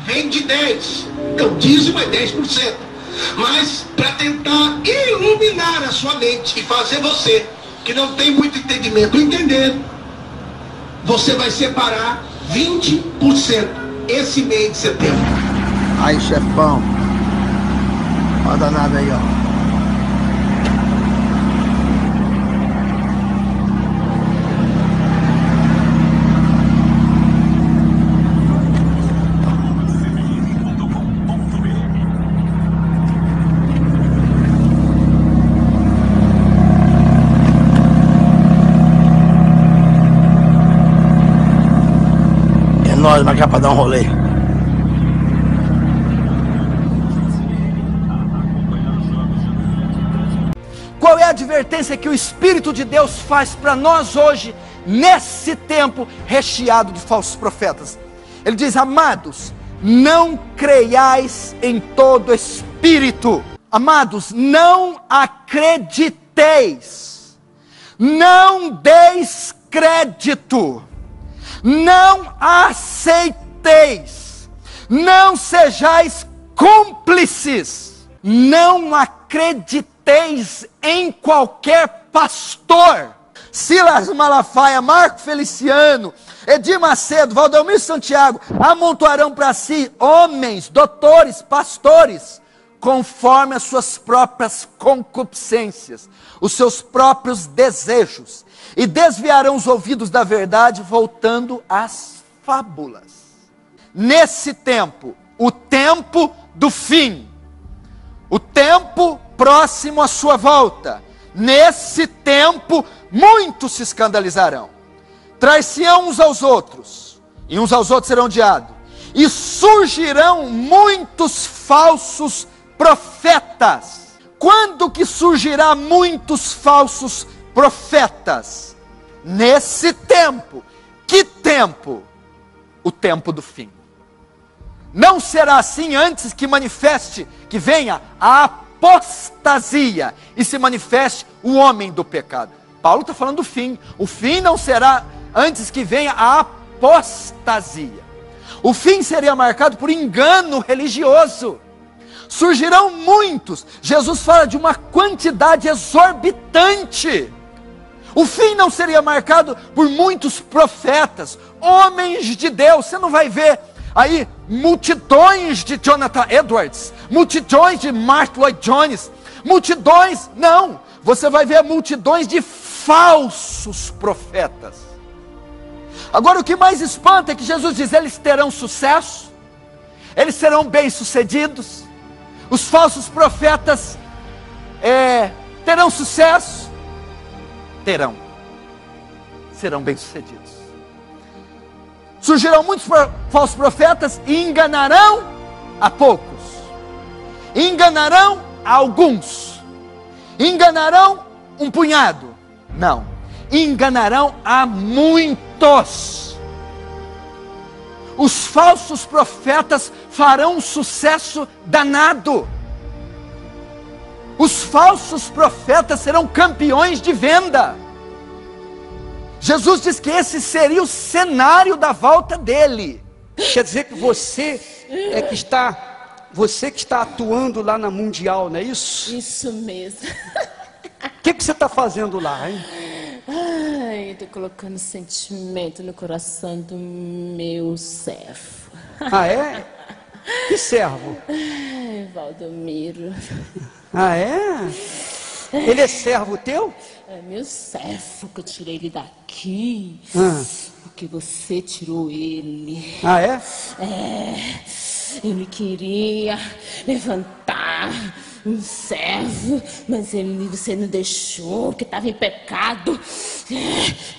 vende 10. Então, dízimo é 10%. Mas para tentar iluminar a sua mente e fazer você, que não tem muito entendimento, entender, você vai separar 20% esse mês de setembro. Aí, chefão. Olha a danada aí, ó. Nós marcar para dar um rolê. Qual é a advertência que o Espírito de Deus faz para nós hoje, nesse tempo recheado de falsos profetas? Ele diz: amados, não creiais em todo espírito. Amados, não acrediteis, não deis crédito, não aceiteis, não sejais cúmplices, não acrediteis em qualquer pastor. Silas Malafaia, Marco Feliciano, Edir Macedo, Valdomiro Santiago amontoarão para si homens, doutores, pastores, conforme as suas próprias concupiscências, os seus próprios desejos, e desviarão os ouvidos da verdade, voltando às fábulas. Nesse tempo, o tempo do fim, o tempo próximo à sua volta, nesse tempo, muitos se escandalizarão, trair-se-ão uns aos outros, e uns aos outros serão odiados, e surgirão muitos falsos profetas. Quando que surgirá muitos falsos profetas? Nesse tempo. Que tempo? O tempo do fim. Não será assim antes que manifeste, que venha a apostasia e se manifeste o homem do pecado. Paulo está falando do fim. O fim não será antes que venha a apostasia. O fim seria marcado por engano religioso. Surgirão muitos. Jesus fala de uma quantidade exorbitante. O fim não seria marcado por muitos profetas, homens de Deus. Você não vai ver aí multidões de Jonathan Edwards, multidões de Mark Lloyd Jones, multidões, não. Você vai ver multidões de falsos profetas. Agora o que mais espanta é que Jesus diz: eles terão sucesso, eles serão bem-sucedidos. Os falsos profetas terão sucesso? Terão. Serão bem-sucedidos. Surgirão muitos falsos profetas e enganarão a poucos. Enganarão a alguns. Enganarão um punhado. Não. Enganarão a muitos. Os falsos profetas farão um sucesso danado. Os falsos profetas serão campeões de venda. Jesus diz que esse seria o cenário da volta dele. Quer dizer que você que está atuando lá na Mundial, não é isso? Isso mesmo. O que você está fazendo lá, hein? Ai, estou colocando sentimento no coração do meu servo. Ah, é? Que servo? Ai, Valdomiro. Ah, é? Ele é servo teu? É meu servo, que eu tirei ele daqui. Porque você tirou ele. Ah, é? Ele queria levantar um servo, mas você não deixou, que estava em pecado.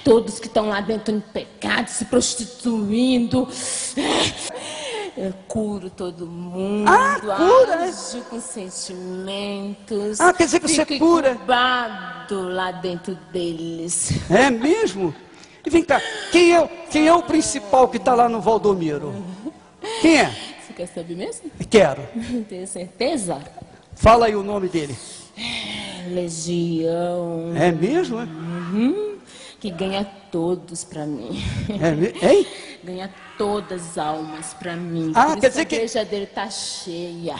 Todos que estão lá dentro em pecado, se prostituindo. Eu curo todo mundo. Cura? Ajo com sentimentos. Quer dizer que você cura? Incubado lá dentro deles. É mesmo? E vem cá, quem é o principal que está lá no Valdomiro? Quem é? Você quer saber mesmo? Quero. Tem certeza? Fala aí o nome dele. Legião. É mesmo? É? que ganha todos para mim. Hein? Ganha todas as almas para mim. Ah, por quer isso dizer a igreja dele tá cheia.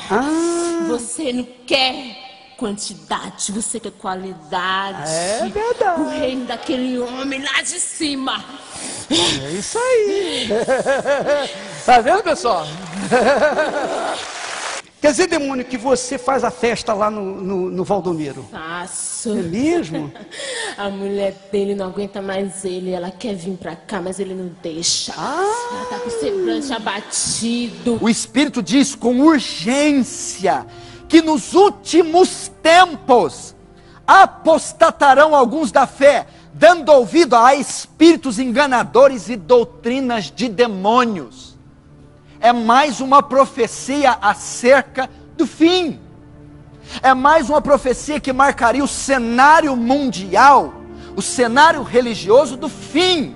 Você não quer quantidade, você quer qualidade. É verdade. O reino daquele homem lá de cima. É isso aí. Tá vendo, pessoal? Quer dizer, demônio, que você faz a festa lá no Valdomiro? Faço. É mesmo? A mulher dele não aguenta mais ele. Ela quer vir pra cá, mas ele não deixa. Ela tá com o semblante abatido. O Espírito diz com urgência que nos últimos tempos apostatarão alguns da fé, dando ouvido a espíritos enganadores e doutrinas de demônios. É mais uma profecia acerca do fim. É mais uma profecia que marcaria o cenário mundial, o cenário religioso do fim.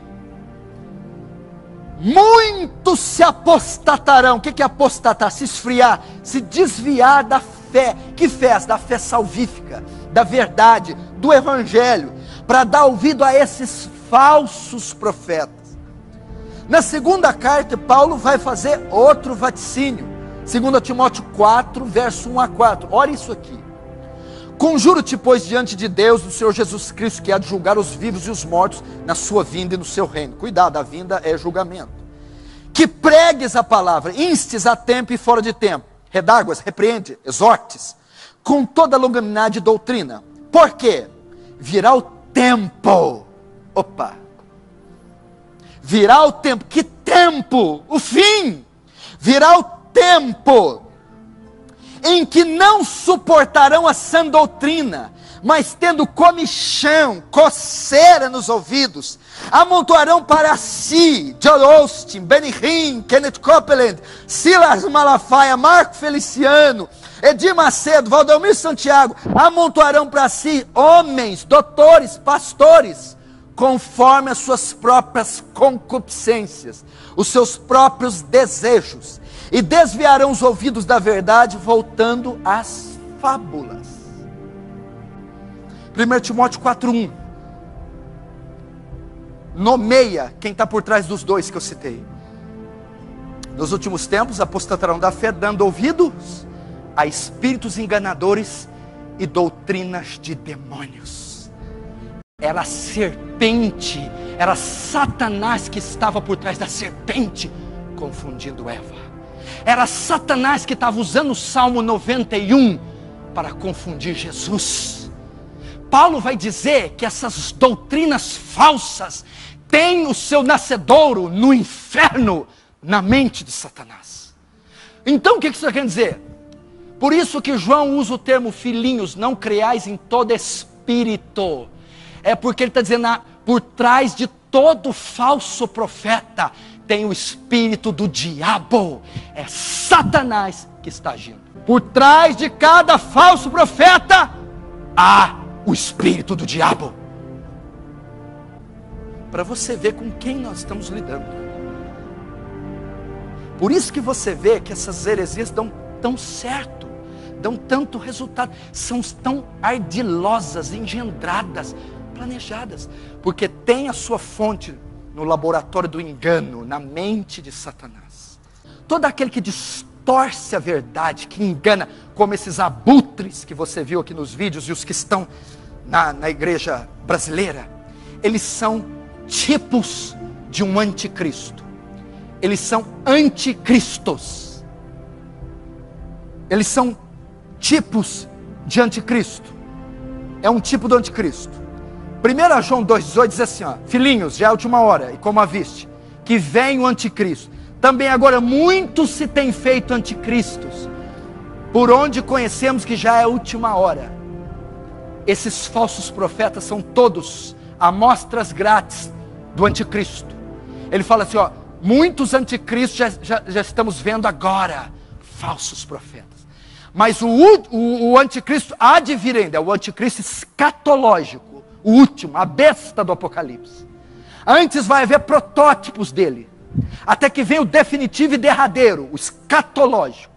Muitos se apostatarão. O que é apostatar? Se esfriar, se desviar da fé. Que fé? Da fé salvífica, da verdade, do evangelho, para dar ouvido a esses falsos profetas. Na segunda carta, Paulo vai fazer outro vaticínio. 2 Timóteo 4, verso 1 a 4. Olha isso aqui. Conjuro-te, pois, diante de Deus, do Senhor Jesus Cristo, que há de julgar os vivos e os mortos na sua vinda e no seu reino. Cuidado, a vinda é julgamento. Que pregues a palavra, instes a tempo e fora de tempo. Redáguas, repreende, exortes, com toda longanimidade e doutrina. Por quê? Virá o tempo. Virá o tempo. Que tempo? O fim. Virá o tempo em que não suportarão a sã doutrina, mas tendo comichão, coceira nos ouvidos, amontoarão para si John Austin, Benny Hinn, Kenneth Copeland, Silas Malafaia, Marco Feliciano, Edir Macedo, Valdomiro Santiago. Amontoarão para si homens, doutores, pastores, conforme as suas próprias concupiscências, os seus próprios desejos, e desviarão os ouvidos da verdade, voltando às fábulas. 1 Timóteo 4:1 nomeia quem está por trás dos dois que eu citei. Nos últimos tempos apostatarão da fé, dando ouvidos a espíritos enganadores e doutrinas de demônios. Era a serpente, era Satanás que estava por trás da serpente, confundindo Eva. Era Satanás que estava usando o Salmo 91 para confundir Jesus. Paulo vai dizer que essas doutrinas falsas têm o seu nascedouro no inferno, na mente de Satanás. Então o que isso quer dizer? Por isso que João usa o termo filhinhos, não creais em todo espírito. É porque ele está dizendo, por trás de todo falso profeta tem o espírito do diabo. É Satanás que está agindo. Por trás de cada falso profeta há o espírito do diabo. Para você ver com quem nós estamos lidando. Por isso que você vê que essas heresias dão tão certo, dão tanto resultado, são tão ardilosas, engendradas, planejadas, porque tem a sua fonte no laboratório do engano, na mente de Satanás. Todo aquele que distorce a verdade, que engana, como esses abutres que você viu aqui nos vídeos e os que estão na igreja brasileira, eles são tipos de um anticristo. Eles são anticristos. Eles são tipos de anticristo. É um tipo do anticristo. 1 João 2,18 diz assim, filhinhos, já é a última hora, e como a viste, que vem o anticristo. Também agora muitos se têm feito anticristos, por onde conhecemos que já é a última hora. Esses falsos profetas são todos amostras grátis do anticristo. Ele fala assim, muitos anticristos já estamos vendo agora, falsos profetas. Mas o anticristo há de vir ainda, é o anticristo escatológico, o último, a besta do Apocalipse. Antes vai haver protótipos dele, até que venha o definitivo e derradeiro, o escatológico.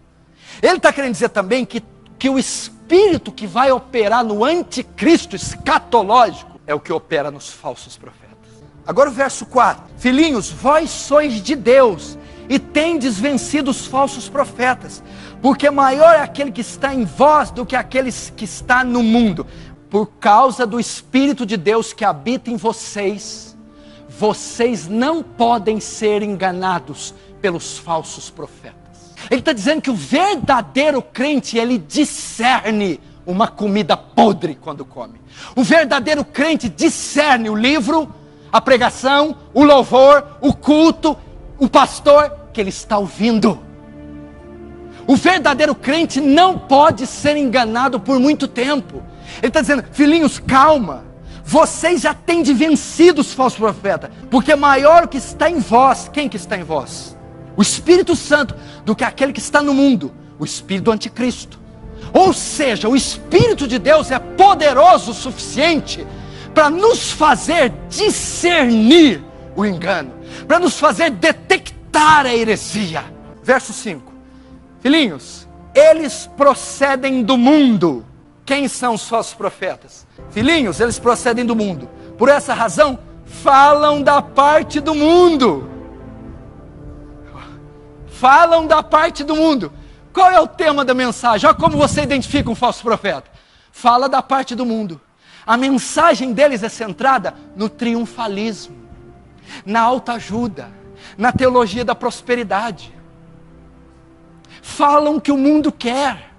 Ele está querendo dizer também que o espírito que vai operar no anticristo escatológico é o que opera nos falsos profetas. Agora o verso 4. Filhinhos, vós sois de Deus e tendes vencido os falsos profetas, porque maior é aquele que está em vós do que aquele que está no mundo. Por causa do Espírito de Deus que habita em vocês, vocês não podem ser enganados pelos falsos profetas. Ele está dizendo que o verdadeiro crente, ele discerne uma comida podre quando come. O verdadeiro crente discerne o livro, a pregação, o louvor, o culto, o pastor que ele está ouvindo. O verdadeiro crente não pode ser enganado por muito tempo. Ele está dizendo, filhinhos, calma. Vocês já têm vencido os falsos profetas, porque maior o que está em vós. Quem que está em vós? O Espírito Santo, do que aquele que está no mundo, o Espírito do Anticristo. Ou seja, o Espírito de Deus é poderoso o suficiente para nos fazer discernir o engano, para nos fazer detectar a heresia. Verso 5. Filhinhos, eles procedem do mundo. Quem são os falsos profetas? Filhinhos, eles procedem do mundo. Por essa razão, falam da parte do mundo. Falam da parte do mundo. Qual é o tema da mensagem? Olha como você identifica um falso profeta. Fala da parte do mundo. A mensagem deles é centrada no triunfalismo, na autoajuda, na teologia da prosperidade. Falam o que o mundo quer.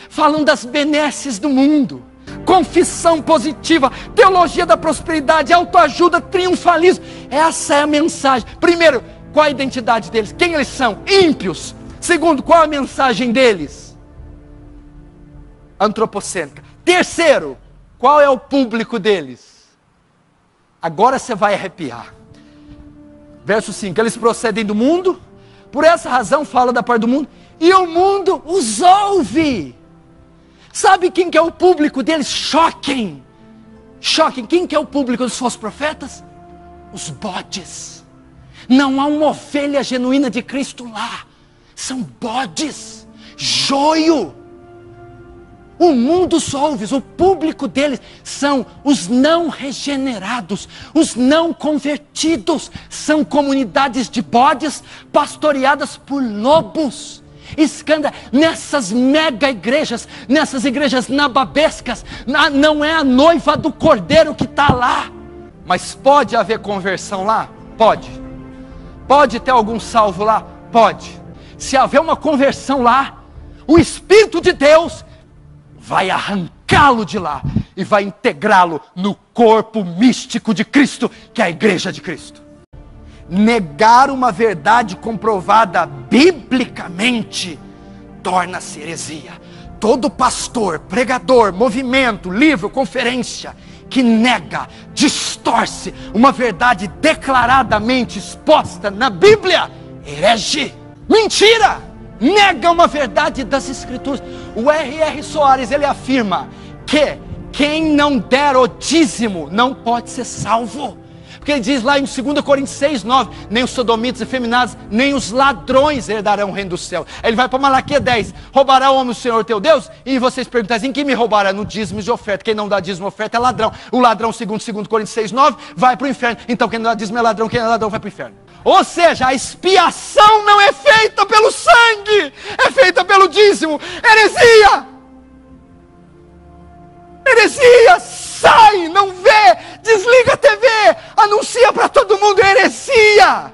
Falam das benesses do mundo. Confissão positiva, teologia da prosperidade, autoajuda, triunfalismo. Essa é a mensagem. Primeiro, qual a identidade deles? Quem eles são? Ímpios. Segundo, qual a mensagem deles? Antropocêntrica. Terceiro, qual é o público deles? Agora você vai arrepiar. Verso 5, eles procedem do mundo, por essa razão fala da parte do mundo, e o mundo os ouve. Sabe quem que é o público deles? Choquem. Quem que é o público dos falsos profetas? Os bodes. Não há uma ovelha genuína de Cristo lá. São bodes, joio. O mundo os ouve, o público deles são os não regenerados, os não convertidos. São comunidades de bodes pastoreadas por lobos. Escândalo, nessas mega igrejas, nessas igrejas nababescas, não é a noiva do cordeiro que está lá. Mas pode haver conversão lá? Pode. Pode ter algum salvo lá? Pode. Se haver uma conversão lá, o Espírito de Deus vai arrancá-lo de lá e vai integrá-lo no corpo místico de Cristo, que é a igreja de Cristo. Negar uma verdade comprovada biblicamente torna-se heresia. Todo pastor, pregador, movimento, livro, conferência que nega, distorce uma verdade declaradamente exposta na Bíblia, herege. Mentira! Nega uma verdade das Escrituras. O R.R. Soares, ele afirma que quem não der o dízimo não pode ser salvo. Porque ele diz lá em 2 Coríntios 6, 9, nem os sodomitas e efeminados, nem os ladrões herdarão o reino do céu. Aí ele vai para Malaquias 10, roubará o homem o Senhor teu Deus? E vocês perguntam assim, quem me roubará? No dízimo de oferta. Quem não dá dízimo de oferta é ladrão. O ladrão, segundo 2 Coríntios 6, 9, vai para o inferno. Então quem não dá dízimo é ladrão, quem é ladrão vai para o inferno. Ou seja, a expiação não é feita pelo sangue, é feita pelo dízimo. Heresia! Heresia! Sai, não vê, desliga a TV, anuncia para todo mundo, heresia.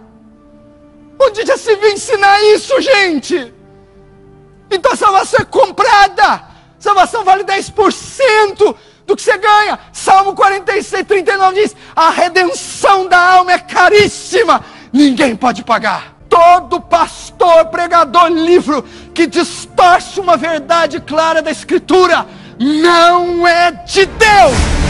Onde já se viu ensinar isso, gente? Então a salvação é comprada, salvação vale 10% do que você ganha. Salmo 46, 39 diz, a redenção da alma é caríssima, ninguém pode pagar. Todo pastor, pregador, livro que distorce uma verdade clara da Escritura, não é de Deus.